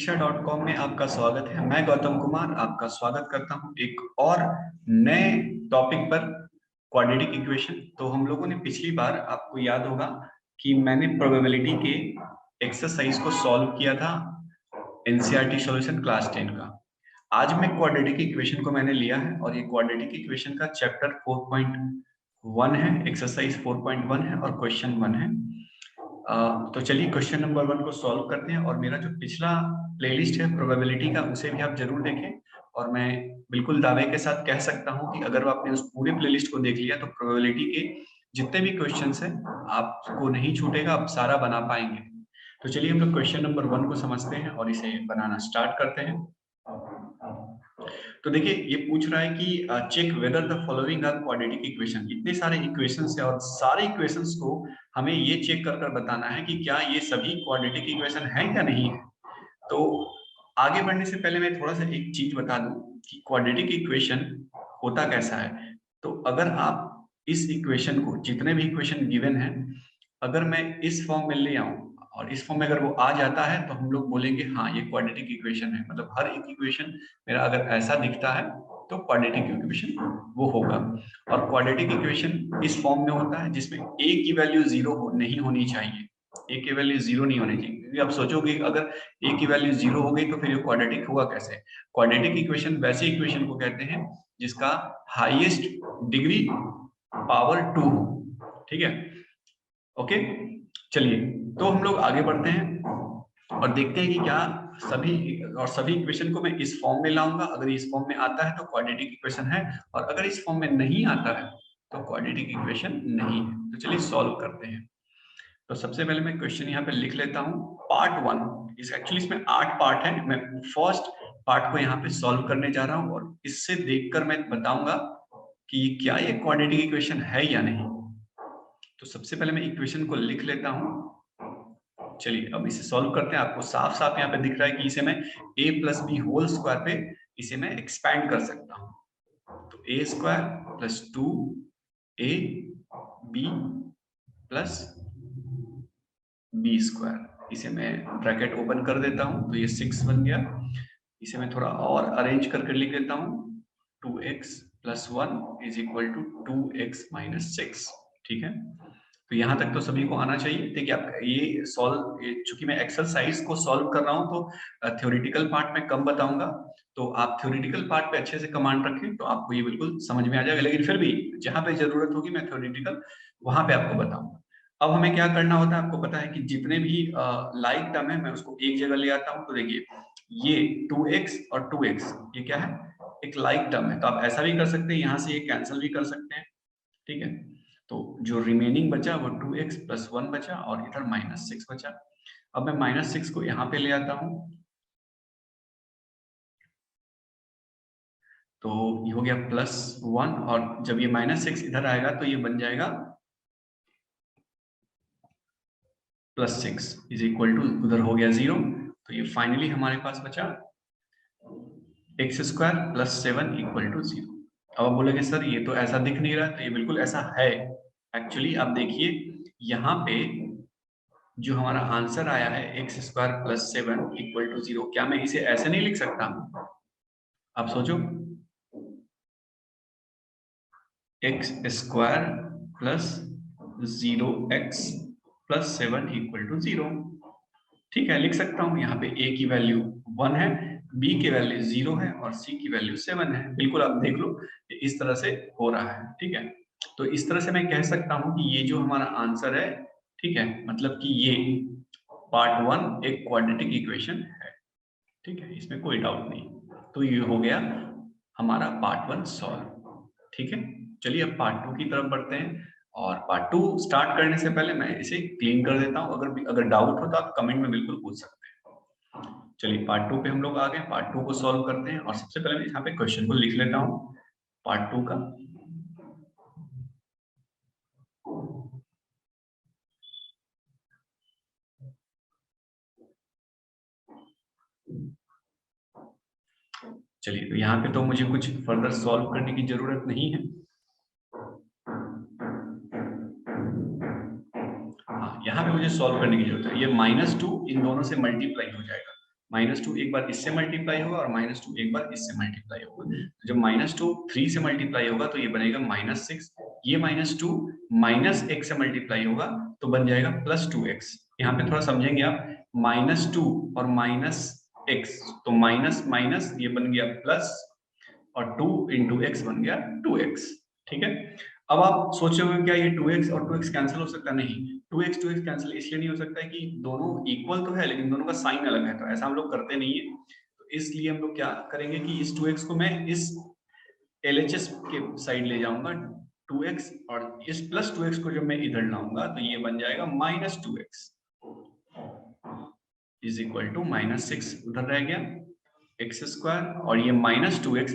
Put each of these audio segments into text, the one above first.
परीक्षा.com में आपका स्वागत है। मैं गौतम कुमार आपका स्वागत करता हूं एक और नए टॉपिक पर, क्वाड्रेटिक इक्वेशन। तो हम लोगों ने पिछली बार, आपको याद होगा कि मैंने प्रोबेबिलिटी के एक्सरसाइज को सॉल्व किया था, एनसीईआरटी सॉल्यूशन क्लास 10 का। आज मैं क्वाड्रेटिक इक्वेशन को मैंने लिया है और ये क्वाड्रेटिक इक्वेशन का चैप्टर 4.1 है, एक्सरसाइज 4.1 है और क्वेश्चन 1 है। तो चलिए क्वेश्चन नंबर 1 को सॉल्व करते हैं। और मेरा जो पिछला प्लेलिस्ट है प्रोबेबिलिटी का, उसे भी आप जरूर देखें। और मैं बिल्कुल दावे के साथ कह सकता हूं कि अगर आपने उस पूरे प्लेलिस्ट को देख लिया तो प्रोबेबिलिटी के जितने भी क्वेश्चंस हैं आपको नहीं छूटेगा, आप सारा बना पाएंगे। तो चलिए हम लोग क्वेश्चन नंबर 1 को समझते हैं और इसे बनाना स्टार्ट करते हैं। तो देखिए ये पूछ रहा है कि check whether the following are quadratic equation. इतने सारे इक्वेशंस है और सारे इक्वेशंस को हमें ये चेक कर कर बताना है कि क्या ये सभी क्वाड्रेटिक इक्वेशन है या नहीं है। तो आगे बढ़ने से पहले मैं थोड़ा सा एक चीज बता दूं कि क्वाड्रेटिक इक्वेशन होता कैसा है। तो अगर आप इस इक्वेशन को, जितने भी इक्वेशन गिवन है, अगर मैं इस फॉर्म में ले आऊं और इस फॉर्म में अगर वो आ जाता है तो हम लोग बोलेंगे हाँ ये क्वाड्रेटिक इक्वेशन है। मतलब हर एक इक्वेशन मेरा अगर ऐसा दिखता है तो क्वाड्रेटिक इक्वेशन वो होगा। और क्वाड्रेटिक इक्वेशन इस फॉर्म में होता है जिसमें a की वैल्यू 0 नहीं होनी चाहिए। a की वैल्यू 0 नहीं होनी चाहिए, क्योंकि आप सोचोगे अगर a की वैल्यू 0 हो गई तो फिर ये क्वाड्रेटिक हुआ कैसे। क्वाड्रेटिक इक्वेशन वैसे इक्वेशन को कहते हैं जिसका हाईएस्ट डिग्री पावर 2 हो। ठीक है, ओके। चलिए तो हम लोग आगे बढ़ते हैं और देखते हैं कि क्या सभी इक्वेशन को मैं इस फॉर्म में लाऊंगा। अगर इस फॉर्म में आता है तो क्वाड्रेटिक इक्वेशन है, और अगर इस फॉर्म में नहीं आता है तो क्वाड्रेटिक इक्वेशन नहीं है। तो चलिए सॉल्व करते हैं। तो सबसे पहले मैं क्वेश्चन यहाँ पे लिख लेता हूँ, पार्ट 1। एक्चुअली इसमें 8 पार्ट है। मैं फर्स्ट पार्ट को यहाँ पे सॉल्व करने जा रहा हूँ और इससे देखकर मैं बताऊंगा कि क्या ये क्वाड्रेटिक इक्वेशन है या नहीं। तो सबसे पहले मैं इक्वेशन को लिख लेता हूं। चलिए अब इसे सॉल्व करते हैं। आपको साफ साफ यहाँ पे दिख रहा है कि इसे मैं a plus b whole square पे इसे मैं एक्सपैंड कर सकता हूं। तो a square plus 2a b plus b square, इसे मैं ब्रैकेट ओपन कर देता हूं तो ये 6 बन गया। इसे मैं थोड़ा और अरेंज करके लिख देता हूं, 2x plus 1 is equal to 2x minus 6। ठीक है, तो यहाँ तक तो सभी को आना चाहिए। देखिए आप ये चूंकि मैं एक्सरसाइज को सॉल्व कर रहा हूँ तो थ्योरेटिकल पार्ट में कम बताऊंगा। तो आप थ्योरेटिकल पार्ट पे अच्छे से कमांड रखें तो आपको ये बिल्कुल समझ में आ जाएगा। लेकिन फिर भी जहां पे जरूरत होगी मैं थ्योरेटिकल वहां पे आपको बताऊंगा। अब हमें क्या करना होता है, आपको पता है कि जितने भी लाइक टर्म है मैं उसको एक जगह ले आता हूँ। तो देखिए ये 2x और 2x ये क्या है, एक लाइक टर्म है। तो आप ऐसा भी कर सकते हैं, यहाँ से ये कैंसिल भी कर सकते हैं। ठीक है, तो जो रिमेनिंग बचा वो 2x प्लस 1 बचा और इधर माइनस 6 बचा। अब मैं माइनस 6 को यहाँ पे ले आता हूँ तो ये हो गया प्लस 1, और जब ये माइनस 6 इधर आएगा तो ये बन जाएगा प्लस 6 इज इक्वल टू, उधर हो गया 0। तो ये फाइनली हमारे पास बचा x square plus 7 equal to 0। अब आप बोलेंगे सर ये तो ऐसा दिख नहीं रहा, तो ये बिल्कुल ऐसा है। एक्चुअली आप देखिए यहाँ पे जो हमारा आंसर आया है x square plus 7 equal to 0, क्या मैं इसे ऐसे नहीं लिख सकता? आप सोचो, x square plus 0x plus 7 equal to 0। ठीक है, लिख सकता हूं। यहाँ पे a की वैल्यू 1 है, b की वैल्यू 0 है और c की वैल्यू 7 है। बिल्कुल आप देख लो इस तरह से हो रहा है। ठीक है, तो इस तरह से मैं कह सकता हूं कि ये जो हमारा आंसर है, ठीक है, मतलब कि ये पार्ट 1 एक क्वाड्रेटिक इक्वेशन है। ठीक है, इसमें कोई डाउट नहीं। तो ये हो गया हमारा पार्ट 1 सॉल्व। ठीक है, चलिए अब पार्ट 2 की तरफ बढ़ते हैं। और पार्ट 2 स्टार्ट करने से पहले मैं इसे क्लीन कर देता हूं। अगर डाउट हो तो आप कमेंट में बिल्कुल पूछ सकते हैं। चलिए पार्ट 2 पे हम लोग आ गए, पार्ट 2 को सॉल्व करते हैं। और सबसे पहले मैं यहाँ पे क्वेश्चन को लिख लेता हूँ पार्ट 2 का। चलिए तो यहाँ पे तो मुझे कुछ फर्दर सॉल्व करने की जरूरत नहीं है। हाँ, यहाँ पे मुझे सॉल्व करने की जरूरत है। ये -2 इन दोनों से मल्टीप्लाई हो जाएगा। -2 एक बार इससे मल्टीप्लाई होगा और -2 एक बार इससे मल्टीप्लाई होगा। तो जब -2 3 से मल्टीप्लाई होगा तो ये बनेगा -6, ये -2 -1 से मल्टीप्लाई होगा तो बन जाएगा +2x। यहाँ पे थोड़ा समझेंगे आप, -2 और -x, तो माइनस माइनस ये बन गया प्लस और 2 into x बन गया 2x। ठीक है, अब आप सोचे होंगे क्या ये 2x और 2x कैंसिल हो सकता है? नहीं, 2x कैंसिल इसलिए नहीं हो सकता है कि दोनों इक्वल तो है लेकिन दोनों का साइन अलग है, तो ऐसा हम लोग करते नहीं है। तो इसलिए हम लोग क्या करेंगे कि इस 2x को मैं इस LHS के साइड ले जाऊंगा 2x, और इस प्लस 2x को जब मैं इधर लाऊंगा तो ये बन जाएगा -2x इज इक्वल टू -6 उधर रह गया एक्स स्क्वायर, और ये -2x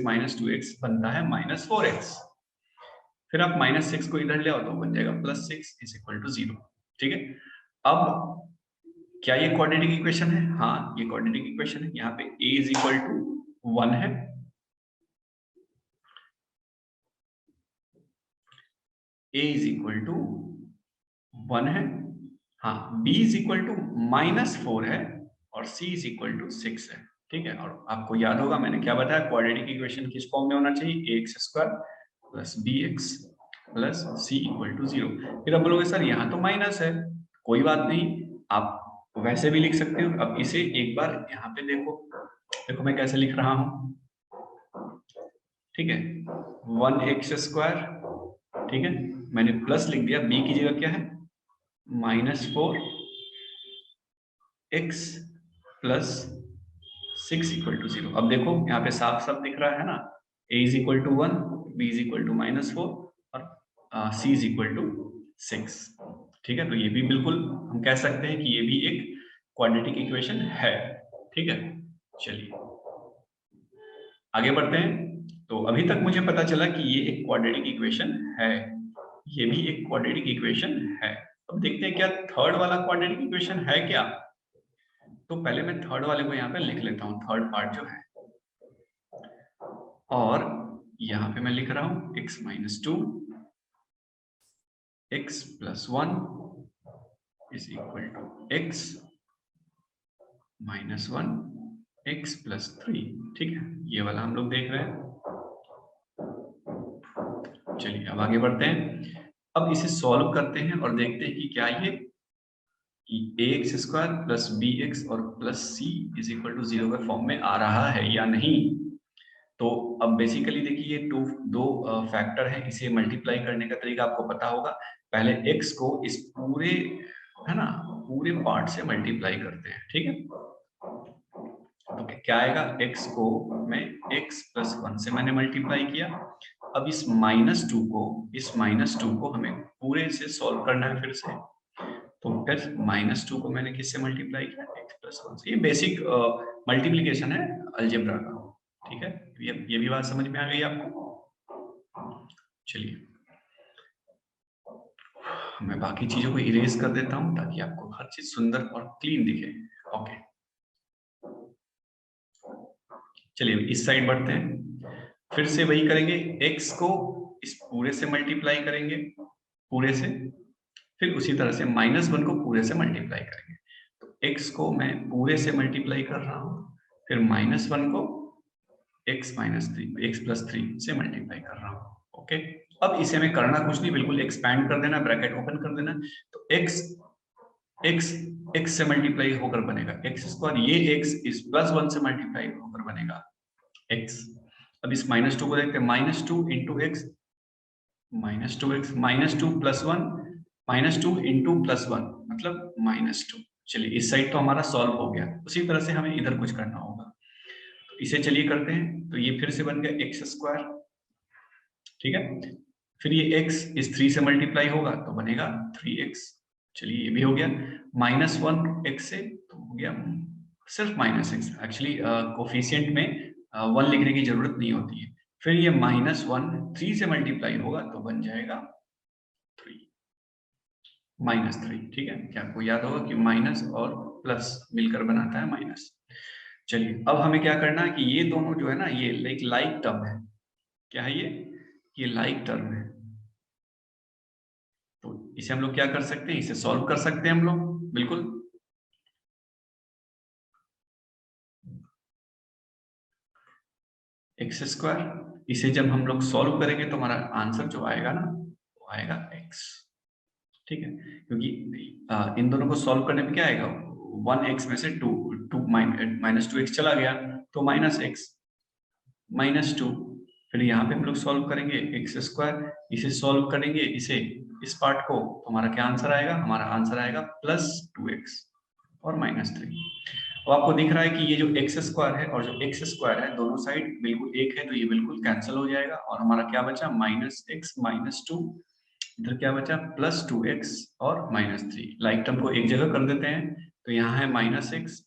बनता है -4x। फिर आप -6 को इधर ले आओ तो बन जाएगा +6 इज इक्वल टू 0। ठीक है, अब क्या ये क्वाड्रेटिक इक्वेशन है? हाँ, ये क्वाड्रेटिक इक्वेशन है। यहाँ पे a इज इक्वल टू 1 है, a इज इक्वल टू 1 है, हाँ, b इज इक्वल टू -4 है और c इज इक्वल टू 6 है। ठीक है, और आपको याद होगा मैंने क्या बताया, क्वाड्रेटिक इक्वेशन किस फॉर्म में होना चाहिए? ax² plus bx plus c equal to 0। फिर आप बोलोगे सर यहाँ तो माइनस है, कोई बात नहीं, आप वैसे भी लिख सकते हो। अब इसे एक बार यहाँ पे देखो, देखो मैं कैसे लिख रहा हूँ। ठीक है, 1x², ठीक है, मैंने प्लस लिख दिया, b की जगह क्या है? -4 x प्लस 6 इक्वल टू 0। अब देखो यहाँ पे साफ साफ दिख रहा है ना, a is equal to 1, b is equal to -4 और c इज इक्वल टू 6। ठीक है, तो ये भी बिल्कुल हम कह सकते हैं कि ये भी एक क्वाड्रेटिक इक्वेशन है। ठीक है, चलिए आगे बढ़ते हैं। तो अभी तक मुझे पता चला कि ये एक क्वाड्रेटिक इक्वेशन है, ये भी एक क्वाड्रेटिक इक्वेशन है। अब देखते हैं क्या थर्ड वाला क्वाड्रेटिक इक्वेशन है क्या। तो पहले मैं थर्ड वाले को यहाँ पे लिख लेता हूँ, थर्ड पार्ट जो है, और यहाँ पे मैं लिख रहा हूँ x -2 x + 1 is equal to x -1 x + 3। ठीक है, ये वाला हम लोग देख रहे हैं। चलिए अब आगे बढ़ते हैं। अब इसे सॉल्व करते हैं और देखते हैं कि क्या ये ax² प्लस bx और plus c is equal to 0 के फॉर्म में आ रहा है या नहीं। तो अब बेसिकली देखिए ये दो फैक्टर है, इसे मल्टीप्लाई करने का तरीका आपको पता होगा। पहले x को इस पूरे, है ना, पूरे पार्ट से मल्टीप्लाई करते हैं। ठीक है, तो क्या आएगा, x को मैं x + 1 से मैंने मल्टीप्लाई किया। अब इस -2 को हमें पूरे से सॉल्व करना है फिर से। तो फिर -2 को मैंने किससे मल्टीप्लाई किया? x + 1 से। ये बेसिक मल्टीप्लिकेशन है अलजेब्रा का। ठीक है, ये भी बात समझ में आ गई आपको? चलिए मैं बाकी चीजों को इरेज कर देता हूं ताकि आपको हर चीज सुंदर और क्लीन दिखे। ओके, चलिए इस साइड बढ़ते हैं। फिर से वही करेंगे, x को इस पूरे से मल्टीप्लाई करेंगे, पूरे से, फिर उसी तरह से -1 को पूरे से मल्टीप्लाई करेंगे। तो x को मैं पूरे से मल्टीप्लाई कर रहा हूं, फिर -1 को x + 3 से मल्टीप्लाई कर रहा हूं। ओके, अब इसे में करना कुछ नहीं, बिल्कुल एक्सपैंड कर देना, ब्रैकेट ओपन कर देना। तो x से मल्टीप्लाई होकर बनेगा x², ये x इस +1 से मल्टीप्लाई होकर बनेगा x। अब इस -2 को देखते हैं, -2 into x, -2x, -2 + 1, -2 into +1 मतलब -2। चलिए इस साइड तो हमारा सॉल्व हो गया, उसी तरह से हमें इधर कुछ करना होगा। तो इसे चलिए करते हैं। तो ये फिर से बन गया x²। ठीक है, फिर ये x इस 3 से मल्टीप्लाई होगा तो बनेगा 3x। चलिए ये भी हो गया। -1 x से तो हो गया सिर्फ -x। एक्चुअली कोफिशिएंट में 1 लिखने की जरूरत नहीं होती है। फिर ये -1 3 से मल्टीप्लाई होगा तो बन जाएगा 3, -3। ठीक है, क्या आपको याद होगा कि माइनस और प्लस मिलकर बनाता है माइनस। चलिए अब हमें क्या करना है कि ये दोनों जो है ना, ये लाइक टर्म है। क्या है ये लाइक टर्म है। तो इसे हम लोग क्या कर सकते हैं, इसे सॉल्व कर सकते हैं हम लोग, बिल्कुल। X square. इसे जब हम लोग सॉल्व करेंगे तो हमारा आंसर जो आएगा ना वो आएगा एक्स। ठीक है, क्योंकि इन दोनों को सॉल्व करने पे क्या आएगा, 1x में से 2 माइनस 2x चला गया तो माइनस एक्स माइनस 2। फिर यहाँ पे हम लोग सॉल्व करेंगे एक्स स्क्वायर, इसे सॉल्व करेंगे इसे इस पार्ट को, तो हमारा क्या आंसर आएगा, हमारा आंसर आएगा प्लस 2x और माइनस 3। अब आपको दिख रहा है कि ये जो एक्स स्क्वायर है और जो एक्स स्क्वायर है दोनों साइड बिल्कुल एक है, तो ये बिल्कुल कैंसिल हो जाएगा और हमारा क्या बचा, माइनस एक्स माइनस 2, इधर क्या बचा प्लस 2x और माइनस 3। लाइक टर्म को एक जगह कर देते हैं, तो यहाँ है माइनस एक्स,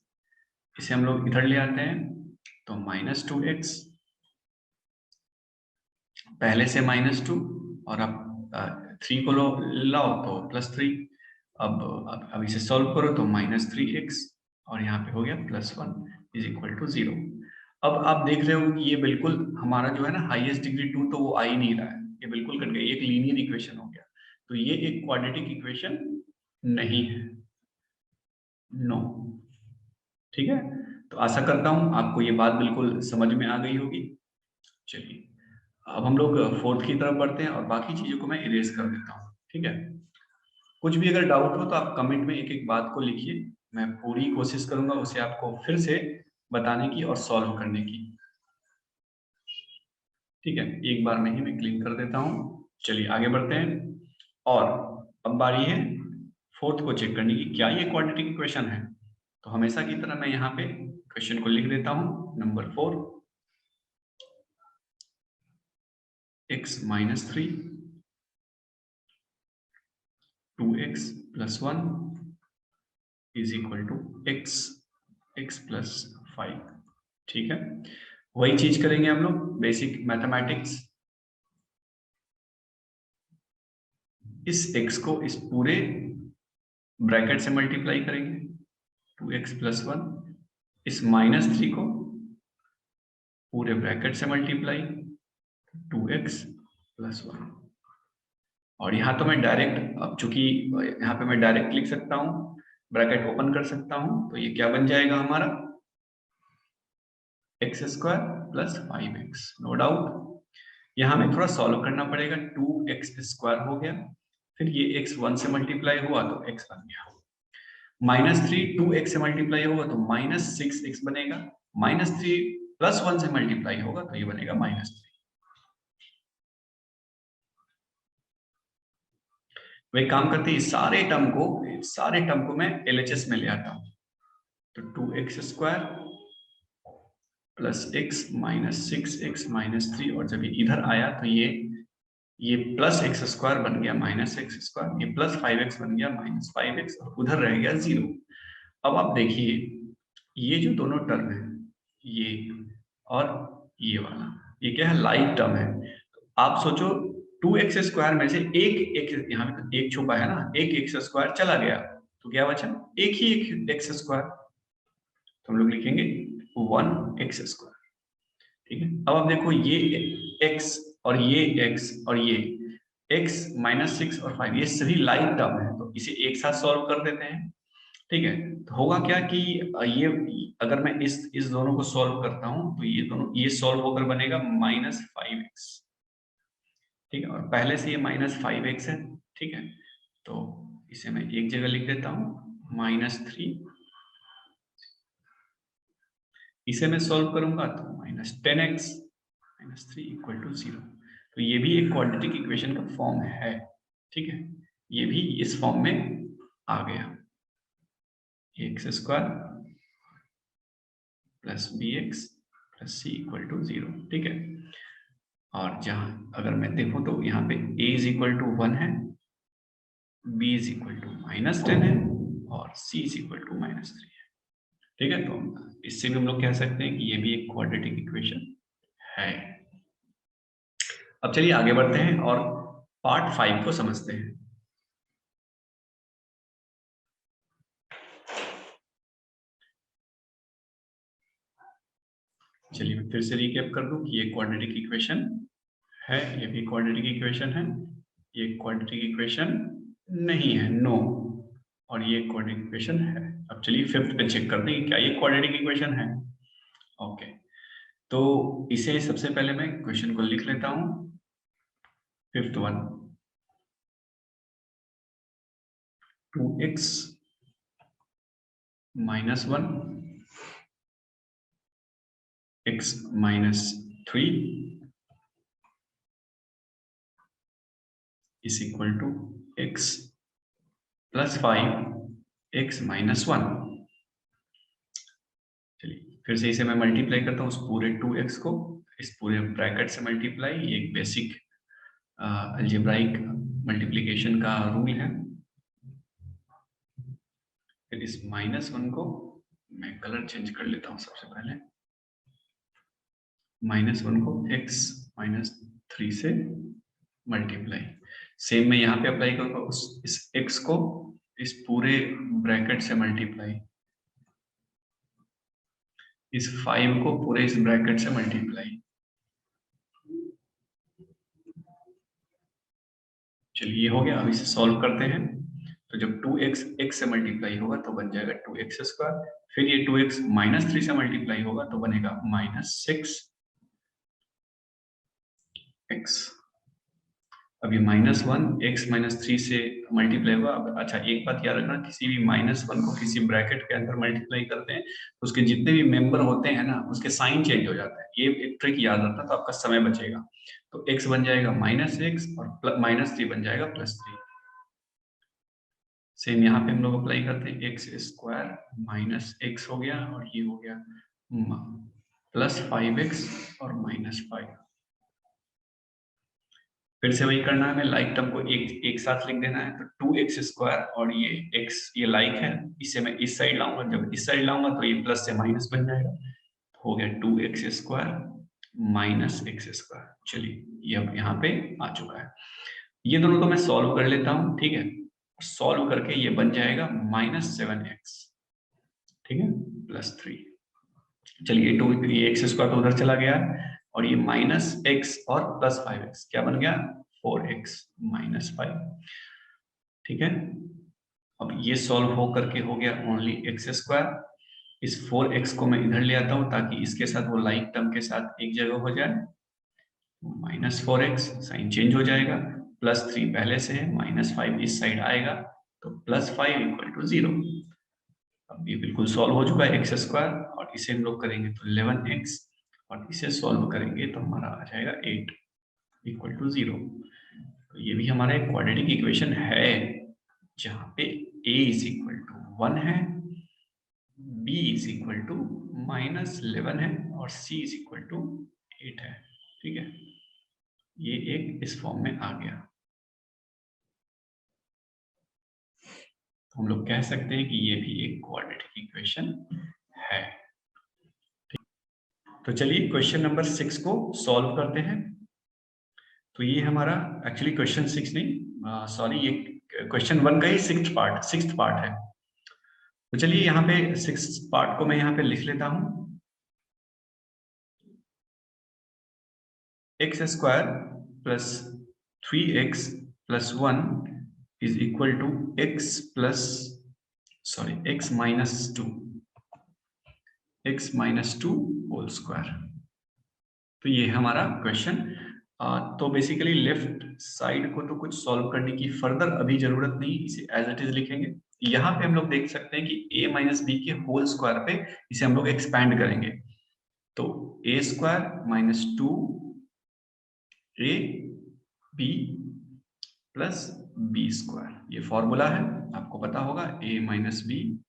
इसे हम लोग इधर ले आते हैं तो माइनस 2x, पहले से माइनस 2 और अब 3 को लाओ तो प्लस 3। अब इसे सॉल्व करो तो माइनस 3x और यहाँ पे हो गया प्लस 1 इज इक्वल टू 0। अब आप देख रहे हो कि ये बिल्कुल हमारा जो है ना हाईएस्ट डिग्री 2 तो वो आ ही नहीं रहा है, ये बिल्कुल कट गया, एक लीनियर इक्वेशन हो गया, तो ये एक क्वाड्रेटिक इक्वेशन नहीं है, नो। ठीक है, तो आशा करता हूं आपको ये बात बिल्कुल समझ में आ गई होगी। चलिए अब हम लोग फोर्थ की तरफ बढ़ते हैं और बाकी चीजों को मैं इरेज कर देता हूँ। ठीक है, कुछ भी अगर डाउट हो तो आप कमेंट में एक एक बात को लिखिए, मैं पूरी कोशिश करूंगा उसे आपको फिर से बताने की और सॉल्व करने की। ठीक है, एक बार में ही मैं क्लीन कर देता हूँ। चलिए आगे बढ़ते हैं और अब बारी है फोर्थ को चेक करने की, क्या ये क्वाड्रेटिक इक्वेशन है। तो हमेशा की तरह मैं यहाँ पे क्वेश्चन को लिख देता हूँ, number 4, x minus 3 2x plus 1 is equal to x plus 5। ठीक है, वही चीज करेंगे हम लोग, बेसिक मैथमेटिक्स। इस x को इस पूरे ब्रैकेट से मल्टीप्लाई करेंगे 2x प्लस 1, इस माइनस 3 को पूरे ब्रैकेट से मल्टीप्लाई 2x प्लस 1। और यहाँ तो मैं डायरेक्ट, अब चूंकि यहाँ पे मैं डायरेक्ट लिख सकता हूँ, ब्रैकेट ओपन कर सकता हूँ, तो ये क्या बन जाएगा हमारा x square plus 5x। No doubt यहाँ हमें थोड़ा सॉल्व करना पड़ेगा, 2x स्क्वायर हो गया, फिर ये x 1 से मल्टीप्लाई हुआ तो x बन गया, माइनस 3 2x से मल्टीप्लाई होगा तो माइनस 6x बनेगा, माइनस 3 प्लस 1 से मल्टीप्लाई होगा तो ये बनेगा माइनस 3। वे काम करते हैं, सारे टर्म को मैं LHS में ले आता हूँ, तो 2x square plus x minus 6x minus 3, और जब ये इधर आया तो ये प्लस एक्स स्क्वायर बन गया माइनस एक्स स्क्वायर, ये प्लस 5x बन गया माइनस 5x, और उधर रह गया 0। अब आप देखिए ये जो दोनों टर्म है, ये और ये वाला, ये क्या है, लाइक टर्म है। आप सोचो 2x स्क्वायर में से एक यहाँ पे तो एक छुपा है ना, एक एक्स स्क्वायर चला गया तो क्या बचा, एक ही एक एक्स स्क्वायर, तो हम लोग लिखेंगे 1x स्क्वायर। ठीक है, अब आप देखो ये x और ये x और ये x माइनस 6 और 5 ये सभी लाइक टर्म है, तो इसे एक साथ सॉल्व कर देते हैं। ठीक है, तो होगा क्या कि ये अगर मैं इस दोनों को सॉल्व करता हूं तो ये दोनों ये सॉल्व होकर बनेगा माइनस 5x। ठीक है, और पहले से ये माइनस 5x है। ठीक है, तो इसे मैं एक जगह लिख देता हूं माइनस 3, इसे मैं सॉल्व करूंगा तो minus 10x minus 3 equal to 0। तो ये भी एक क्वाड्रेटिक इक्वेशन का फॉर्म है। ठीक है, ये भी इस फॉर्म में आ गया, x square plus b x plus c equal to 0। ठीक है, और जहां अगर मैं देखूं तो यहाँ पे a इज इक्वल टू 1 है, b is equal to minus 10 है और c is equal to minus 3 है। ठीक है, तो इससे भी हम लोग कह सकते हैं कि ये भी एक क्वाड्रेटिक इक्वेशन है। अब चलिए आगे बढ़ते हैं और पार्ट 5 को समझते हैं। चलिए मैं फिर से रिकैप कर दूं कि ये क्वाड्रेटिक इक्वेशन है, ये भी क्वाड्रेटिक इक्वेशन है, ये क्वाड्रेटिक इक्वेशन नहीं है, नो, और ये क्वाड्रेटिक इक्वेशन है। अब चलिए फिफ्थ पे चेक करते हैं कि क्या ये क्वाड्रेटिक इक्वेशन है। ओके, तो इसे सबसे पहले मैं क्वेश्चन को लिख लेता हूं। Fifth one, 2x minus 1 x minus 3 is equal to x plus 5 x minus 1। चलिए फिर से इसे मैं मल्टीप्लाई करता हूँ उस पूरे 2x को इस पूरे ब्रैकेट से मल्टीप्लाई। ये एक बेसिक अलजेब्राइक मल्टीप्लिकेशन का रूल है। फिर इस माइनस 1 को मैं कलर चेंज कर लेता हूँ सबसे पहले। माइनस 1 को x माइनस 3 से मल्टीप्लाई। सेम मैं यहाँ पे अप्लाई करूंगा उस इस x को इस पूरे ब्रैकेट से मल्टीप्लाई। इस 5 को पूरे इस ब्रैकेट से मल्टीप्लाई। चलिए हो गया। अब इसे सॉल्व करते हैं। तो जब 2x x से मल्टीप्लाई होगा तो बन जाएगा 2x स्क्वायर। फिर ये 2x माइनस 3 से मल्टीप्लाई होगा तो बनेगा माइनस 6x। अब ये माइनस 1 x माइनस 3 से मल्टीप्लाई होगा। अब अच्छा एक बात याद रखना, किसी भी माइनस 1 को किसी ब्रैकेट के अंदर मल्टीप्लाई करते हैं तो उसके जितने भी मेंबर होते हैं ना उसके साइन चेंज हो जाता है। ये एक ट्रिक याद रखना तो आपका समय बचेगा। तो x बन जाएगा माइनस x और माइनस 3 बन जाएगा प्लस 3। सेम यहाँ पे हम लोग अप्लाई करते हैं। एक्स स्क्वायर माइनस एक्स हो गया और ये हो गया प्लस 5x और माइनस 5। फिर से वही करना है, हमें लाइक टर्म को एक साथ लिख देना है। तो 2x स्क्वायर और ये x ये लाइक है, इसे मैं इस साइड लाऊंगा। जब इस साइड लाऊंगा तो ये प्लस से माइनस बन जाएगा। हो गया 2x square minus x square. चलिए ये अब यहाँ पे आ चुका है। ये दोनों तो मैं सॉल्व कर लेता हूँ, ठीक है। सॉल्व करके ये बन जाएगा माइनस 7x, ठीक है, प्लस 3। चलिए 2 ये एक्स स्क्वायर तो उधर चला गया और ये माइनस एक्स और प्लस 5x क्या बन गया 4x माइनस 5, ठीक है। अब ये सॉल्व हो करके हो गया ओनली एक्स स्क्वायर। इस 4x को मैं इधर ले आता हूं ताकि इसके साथ वो लाइक टर्म के साथ एक जगह हो जाए। माइनस 4x साइन चेंज हो जाएगा, प्लस 3 पहले से है, माइनस 5 इस साइड आएगा तो प्लस 5 इक्वल टू 0। अब ये बिल्कुल सॉल्व हो चुका है एक्स स्क्वायर और इसे हम लोग करेंगे तो 11x और इसे सॉल्व करेंगे तो हमारा आ जाएगा 8 इक्वल टू 0। तो ये भी हमारा एक क्वाड्रेटिक इक्वेशन है जहां पे a इज इक्वल टू 1 है, b is equal to minus 11 है और c इज इक्वल टू 8 है, ठीक है। ये एक इस फॉर्म में आ गया। तो हम लोग कह सकते हैं कि ये भी एक क्वाड्रेटिक इक्वेशन है। तो चलिए क्वेश्चन नंबर 6 को सॉल्व करते हैं। तो ये हमारा एक्चुअली क्वेश्चन 6 नहीं, सॉरी, ये क्वेश्चन 1 का ही सिक्स्थ पार्ट है। तो चलिए यहाँ पे 6th पार्ट को मैं यहाँ पे लिख लेता हूँ। X square plus 3x plus 1 is equal to x minus 2 whole square. तो ये हमारा क्वेश्चन। तो बेसिकली लेफ्ट साइड को तो कुछ सॉल्व करने की फर्दर अभी जरूरत नहीं, इसे एज इट इज लिखेंगे। यहाँ पे हम लोग देख सकते हैं कि a माइनस बी के होल स्क्वायर पे इसे हम लोग एक्सपैंड करेंगे। तो a square minus 2 a b plus b square, ये फॉर्मूला है, आपको पता होगा। a minus b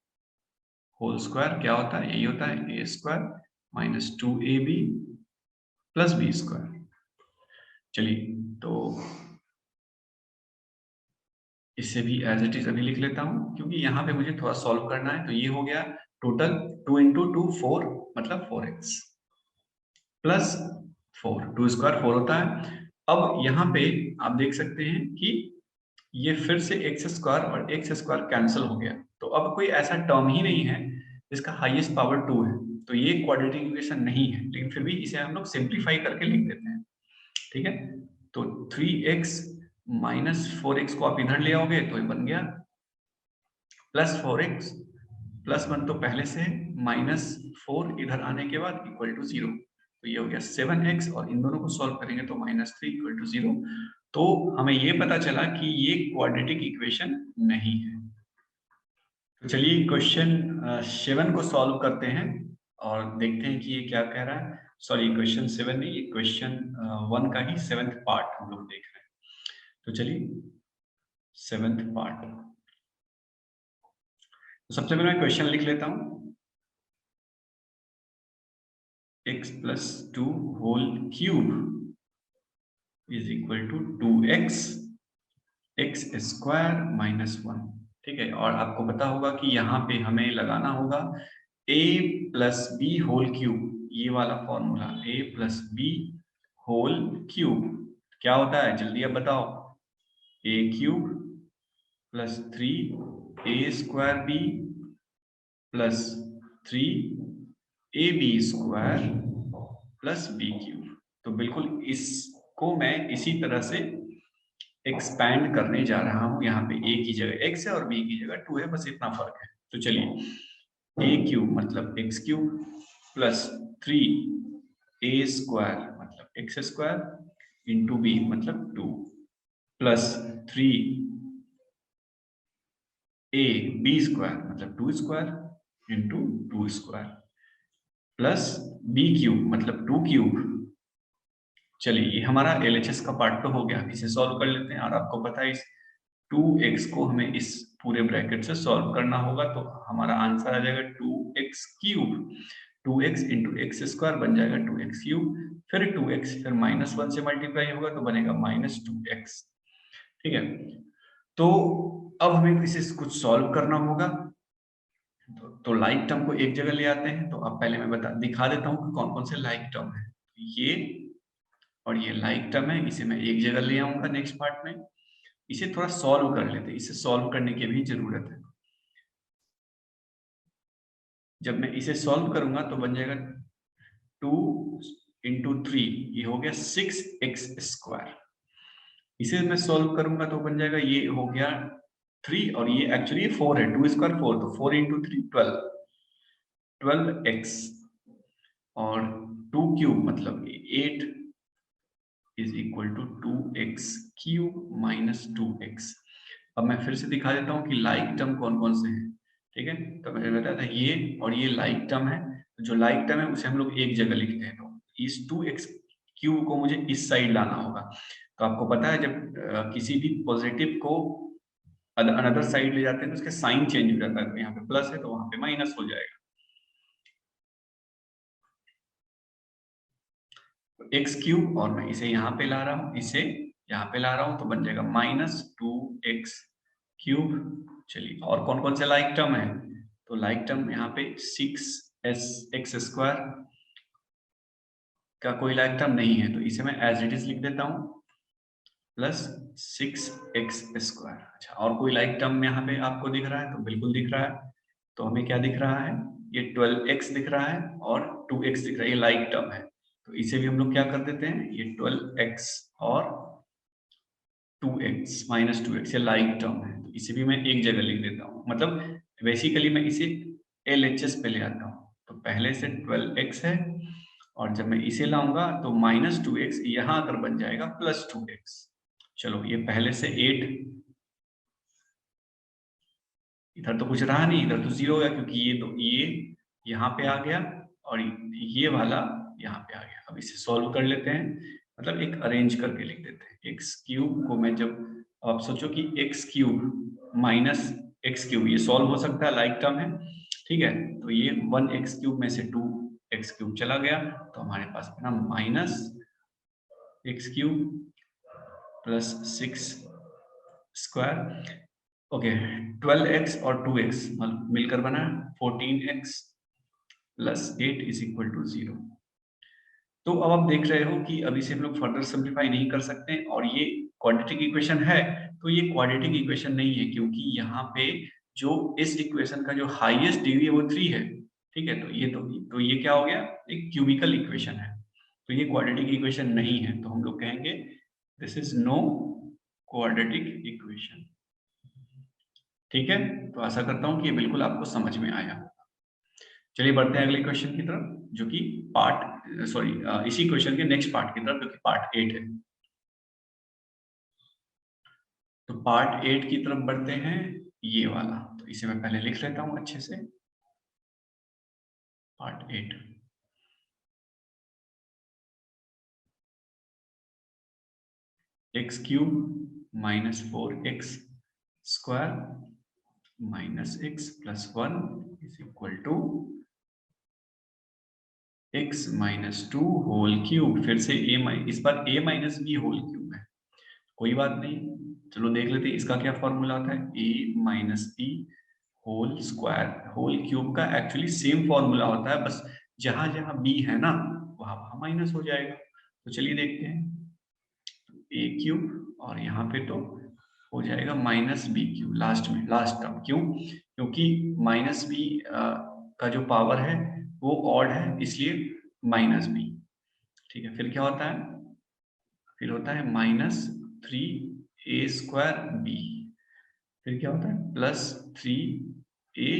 whole square क्या होता है, यही होता है a square minus 2ab plus b square. चलिए तो इसे भी एज इट इज अभी लिख लेता हूं क्योंकि यहाँ पे मुझे थोड़ा सॉल्व करना है। तो ये हो गया टोटल 2 इंटू 2 4 मतलब 4x प्लस 4, 2 स्क्वायर 4 होता है। अब यहाँ पे आप देख सकते हैं कि ये फिर से एक्स स्क्वायर और एक्स स्क्वायर कैंसिल हो गया। तो अब कोई ऐसा टर्म ही नहीं है जिसका हाईएस्ट पावर 2 है। तो ये क्वाड्रेटिक इक्वेशन नहीं है, लेकिन फिर भी इसे हम लोग सिंप्लीफाई करके लिख देते हैं, ठीक है। तो 3x माइनस 4x को आप इधर ले आओगे तो ये बन गया प्लस 4x प्लस 1 तो पहले से है, माइनस 4 इधर आने के बाद इक्वल टू 0। तो ये हो गया 7x और इन दोनों को सॉल्व करेंगे तो -3 = 0। तो हमें ये पता चला कि ये क्वाड्रेटिक इक्वेशन नहीं है। तो चलिए क्वेश्चन 7 को सॉल्व करते हैं और देखते हैं कि ये क्या कह रहा है। सॉरी, क्वेश्चन 7 नहीं, ये क्वेश्चन 1 का ही 7th पार्ट हम लोग देख रहे हैं। तो चलिए 7th पार्ट। तो सबसे पहले मैं क्वेश्चन लिख लेता हूं। x + 2 whole cube is equal to 2x x² -1। ठीक है, और आपको पता होगा कि यहाँ पे हमें लगाना होगा a + b होल क्यूब, ये वाला formula a + b whole cube क्या होता है, जल्दी अब बताओ। a³ + 3a² b + 3ab² + b³। तो बिल्कुल इसको मैं इसी तरह से एक्सपैंड करने जा रहा हूं। यहाँ पे a की जगह x है और b की जगह 2 है, बस इतना फर्क है। तो चलिए a³ मतलब x³ + 3a² मतलब x² इंटू b मतलब 2 + 3ab² मतलब 2² इंटू 2² प्लस b³ मतलब 2³ चलिए ये हमारा LHS का पार्ट तो हो गया, इसे सॉल्व कर लेते हैं। और आपको पता है इस 2x को हमें इस पूरे ब्रैकेट से सॉल्व करना होगा, तो हमारा आंसर आ जाएगा 2x³। 2x इंटू x² बन जाएगा 2x³, फिर 2x फिर -1 से मल्टीप्लाई होगा तो बनेगा -2x। ठीक है, तो अब हमें इसे कुछ सॉल्व करना होगा। तो लाइक टर्म को एक जगह ले आते हैं। तो अब पहले मैं दिखा देता हूँ कि कौन कौन से लाइक टर्म है। ये और ये लाइक टर्म है, इसे मैं एक जगह ले आऊंगा नेक्स्ट पार्ट में। इसे थोड़ा सॉल्व कर लेते हैं, इसे सॉल्व करने की भी जरूरत है। जब मैं इसे सॉल्व करूंगा तो बन जाएगा 2 इंटू 3, ये हो गया 6x²। इसे मैं सॉल्व करूंगा तो बन जाएगा, ये हो गया 3 और ये एक्चुअली 4 है, 2² 4, तो 4 इंटू 3 12x और 2³ मतलब 8 is equal to 2x³ - 2x। अब मैं फिर से दिखा देता हूँ कि लाइक टर्म कौन कौन से हैं। ठीक है, तो मैंने बताया था ये और ये लाइक टर्म है। जो लाइक टर्म है उसे हम लोग एक जगह लिखते हैं, तो इस 2x³ को मुझे इस साइड लाना होगा। तो आपको पता है जब किसी भी पॉजिटिव को अनदर साइड ले जाते हैं तो उसके साइन चेंज हो जाता है। तो यहाँ पे प्लस है तो वहां पे माइनस हो जाएगा। x³ और मैं इसे यहाँ पे ला रहा हूँ, इसे यहाँ पे ला रहा हूँ तो बन जाएगा -2x³। चलिए और कौन कौन से लाइक टर्म है, तो लाइक टर्म यहाँ पे 6x² का कोई लाइक टर्म नहीं है, तो इसे मैं एज इट इज लिख देता हूँ प्लस 6x²। अच्छा, और कोई लाइक टर्म यहाँ पे आपको दिख रहा है, तो बिल्कुल दिख रहा है। तो हमें क्या दिख रहा है, ये 12x दिख रहा है और 2x दिख रहा है, ये लाइक टर्म है। तो इसे भी हम लोग क्या कर देते हैं, ये 12x और 2x -2x ये लाइक टर्म है, तो इसे भी मैं एक जगह लिख देता हूँ। मतलब बेसिकली मैं इसे LHS पे ले आता हूँ। तो पहले से 12x है और जब मैं इसे लाऊंगा तो -2x यहाँ आकर बन जाएगा +2x। चलो ये पहले से 8, इधर तो कुछ रहा नहीं, इधर तो 0 हो गया क्योंकि ये यहाँ पे आ गया और ये वाला यहाँ पे आ गया। अब इसे सॉल्व कर लेते हैं, मतलब एक अरेंज करके लिख देते हैं। x³ को मैं जब, आप सोचो कि x³ - x³ ये सॉल्व हो सकता है, लाइक टर्म है। ठीक है, तो ये 1x³ में से 2x³ चला गया तो हमारे पास बना -x³ + 6² ओके। 12x और 2x मिलकर बना 14x + 8 = 0। तो अब आप देख रहे हो कि अभी से हम लोग फर्दर सिंप्लीफाई नहीं कर सकते और ये क्वाड्रेटिक इक्वेशन है, तो ये क्वाड्रेटिक इक्वेशन नहीं है क्योंकि यहाँ पे जो इस इक्वेशन का जो हाईएस्ट डिग्री है वो 3 है। ठीक है, तो ये क्या हो गया, एक क्यूबिकल इक्वेशन है, तो ये क्वाड्रेटिक इक्वेशन नहीं है। तो हम लोग कहेंगे this is no quadratic equation. ठीक है, तो आशा करता हूँ कि ये बिल्कुल आपको समझ में आया। चलिए बढ़ते हैं अगले क्वेश्चन की तरफ, जो कि इसी क्वेश्चन के नेक्स्ट पार्ट की तरफ, जो कि पार्ट 8 है। तो पार्ट 8 की तरफ बढ़ते हैं, ये वाला। तो इसे मैं पहले लिख लेता हूं अच्छे से। Part 8, x³ minus 4x square minus x plus 1 is equal to x minus 2 whole cube. फिर से इस बार a minus b whole cube है, कोई बात नहीं। चलो देख लेते हैं इसका क्या फॉर्मूला आता है। a minus b whole square whole cube का एक्चुअली सेम फॉर्मूला होता है, बस जहां जहां b है ना वहां वहां माइनस हो जाएगा। तो चलिए देखते हैं, a क्यूब और यहाँ पे तो हो जाएगा माइनस बी क्यूब लास्ट में, लास्ट टर्म। क्यों? क्योंकि माइनस बी का जो पावर है वो ऑड है, इसलिए माइनस बी। ठीक है, फिर क्या होता है? फिर होता है माइनस 3a स्क्वायर बी। फिर क्या होता है? Plus 3a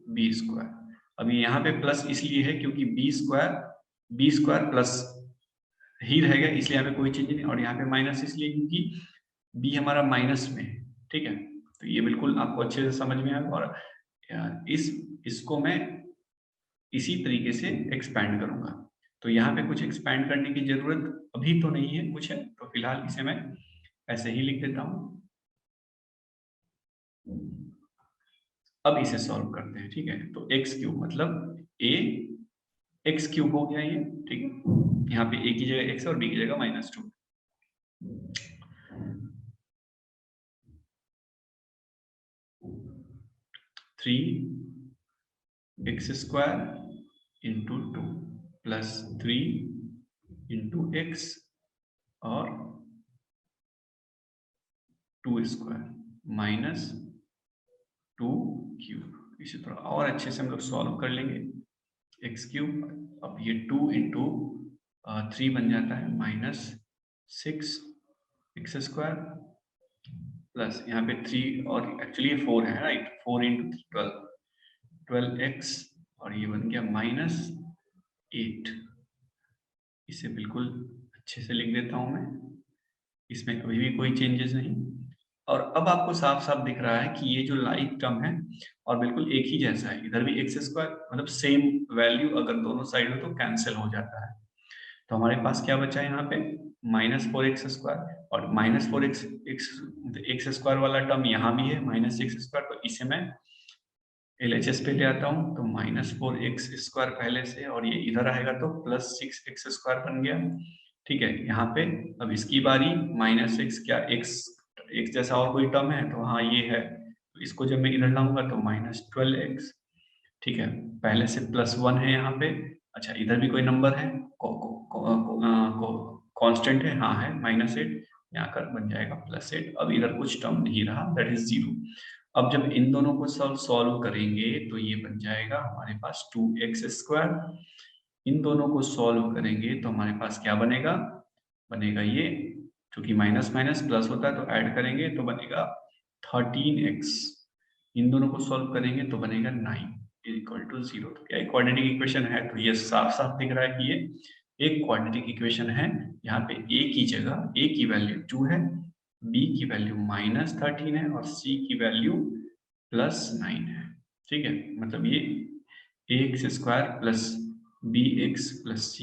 b square. अभी यहाँ पे प्लस इसलिए है क्योंकि बी स्क्वायर प्लस ही रहेगा, इसलिए यहाँ पे कोई चेंज नहीं। और यहाँ पे माइनस इसलिए क्योंकि बी हमारा माइनस में है। ठीक है, तो ये बिल्कुल आपको अच्छे से समझ में आया। और इसको मैं इसी तरीके से एक्सपैंड करूंगा। तो यहाँ पे कुछ एक्सपैंड करने की जरूरत अभी तो नहीं है, कुछ है तो फिलहाल इसे मैं ऐसे ही लिख देता हूँ। अब इसे सॉल्व करते हैं। ठीक है, तो x³ मतलब a x³ हो गया ये। ठीक है, यहाँ पे a की जगह x और b की जगह -2। 3x square into 2 plus 3 into x और 2 स्क्वायर माइनस 2 क्यूब। इसी तरह और अच्छे से हम लोग सॉल्व कर लेंगे। x³, अब ये 2 इंटू 3 बन जाता है -6x स्क्वायर प्लस यहाँ पे 3 और एक्चुअली ये 4 है, राइट। 4 इंटू 12x और ये बन गया -8। इसे बिल्कुल अच्छे से लिख देता हूं मैं, इसमें कभी भी कोई चेंजेस नहीं। और अब आपको साफ साफ दिख रहा है कि ये जो लाइक टर्म है और बिल्कुल एक ही जैसा है, इधर भी x स्क्वायर मतलब सेम वैल्यू अगर दोनों साइड हो तो कैंसिल हो जाता है। तो हमारे पास क्या बचा है यहाँ पे? -4x स्क्वायर और -4x एक्स स्क्वायर वाला टर्म यहाँ भी है -6 स्क्वायर। तो इसे मैं LHS पे ले आता हूँ, तो -4x स्क्वायर पहले से और ये इधर आएगा तो +6x स्क्वायर बन गया। ठीक है, यहाँ पे अब इसकी बारी -x, क्या x जैसा और कोई टर्म है? तो हाँ ये है, तो इसको जब मैं इधर लाऊंगा तो -12x। ठीक है, पहले से +1 है यहाँ पे। अच्छा, इधर भी कोई नंबर है, कांस्टेंट है, हाँ है -8, यहाँ कर बन जाएगा +8। अब इधर कुछ टर्म नहीं रहा, दैट इज 0। अब जब इन दोनों को सॉल्व करेंगे तो ये बन जाएगा हमारे पास 2x स्क्वायर। इन दोनों को सॉल्व करेंगे तो हमारे पास क्या बनेगा? बनेगा ये, क्योंकि माइनस माइनस प्लस होता है तो ऐड करेंगे तो बनेगा 13x। इन दोनों को सॉल्व करेंगे तो बनेगा 9 इक्वल टू 0। तो क्या एक क्वाड्रेटिक इक्वेशन है? तो ये साफ साफ दिख रहा है कि ये एक क्वाड्रेटिक इक्वेशन है। यहाँ पे a की जगह a की वैल्यू 2 है, b की वैल्यू -13 है और c की वैल्यू +9 है। ठीक है, मतलब ये ax square plus bx plus c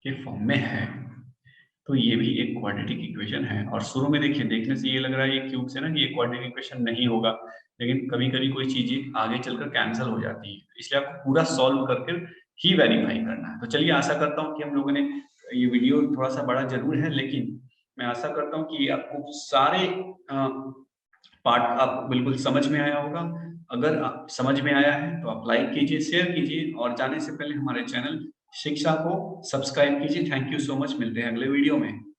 के फॉर्म में है। तो ये भी एक क्वाड्रेटिक इक्वेशन है। और शुरू में देखिए, देखने से ये लग रहा है ये क्यूब से ना कि ये क्वाड्रेटिक इक्वेशन नहीं होगा, लेकिन कभी कभी कोई चीजें आगे चलकर कैंसिल हो जाती है, इसलिए आपको पूरा सॉल्व करके ही वेरीफाई करना है। तो चलिए, आशा करता हूँ कि हम लोगों ने, ये वीडियो थोड़ा सा बड़ा जरूर है, लेकिन मैं आशा करता हूँ कि आपको सारे पार्ट आप बिल्कुल समझ में आया होगा। अगर समझ में आया है तो आप लाइक कीजिए, शेयर कीजिए और जाने से पहले हमारे चैनल शिक्षा को सब्सक्राइब कीजिए। थैंक यू सो मच, मिलते हैं अगले वीडियो में।